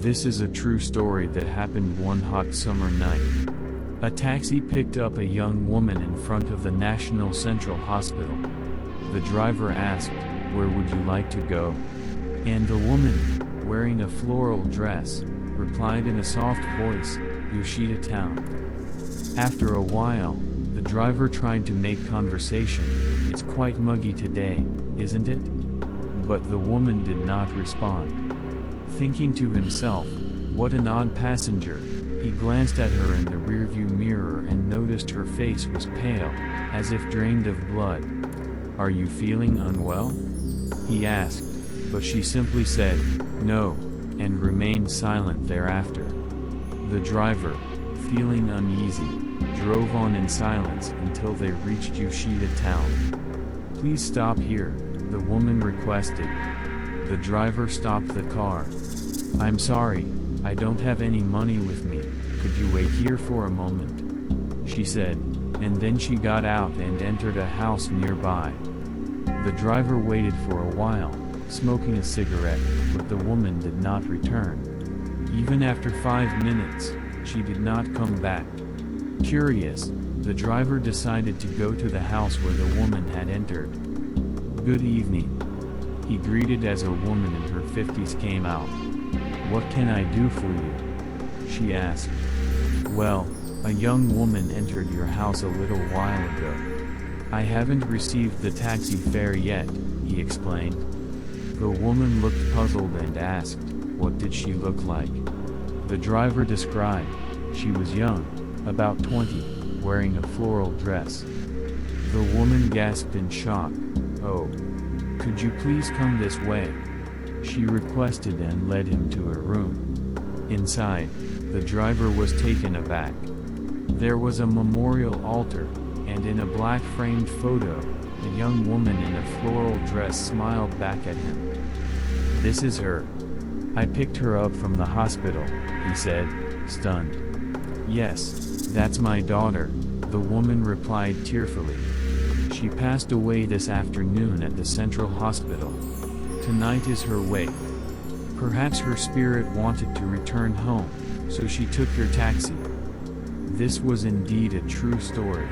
This is a true story that happened one hot summer night. A taxi picked up a young woman in front of the National Central Hospital. The driver asked, "Where would you like to go?" And the woman, wearing a floral dress, replied in a soft voice, "Yoshida Town." After a while, the driver tried to make conversation. "It's quite muggy today, isn't it?" But the woman did not respond. Thinking to himself, what an odd passenger, he glanced at her in the rearview mirror and noticed her face was pale, as if drained of blood. "Are you feeling unwell?" he asked, but she simply said, "No," and remained silent thereafter. The driver, feeling uneasy, drove on in silence until they reached Yoshida Town. "Please stop here," the woman requested. The driver stopped the car. "I'm sorry, I don't have any money with me, could you wait here for a moment?" she said, and then she got out and entered a house nearby. The driver waited for a while, smoking a cigarette, but the woman did not return. Even after 5 minutes, she did not come back. Curious, the driver decided to go to the house where the woman had entered. "Good evening," he greeted as a woman in her 50s came out. "What can I do for you?" she asked. "Well, a young woman entered your house a little while ago. I haven't received the taxi fare yet," he explained. The woman looked puzzled and asked, "What did she look like?" The driver described, "She was young, about 20, wearing a floral dress." The woman gasped in shock. "Oh, could you please come this way?" she requested and led him to a room. Inside, the driver was taken aback. There was a memorial altar, and in a black framed photo, a young woman in a floral dress smiled back at him. "This is her. I picked her up from the hospital," he said, stunned. "Yes, that's my daughter," the woman replied tearfully. "She passed away this afternoon at the Central Hospital. Tonight is her wake. Perhaps her spirit wanted to return home, so she took your taxi." This was indeed a true story.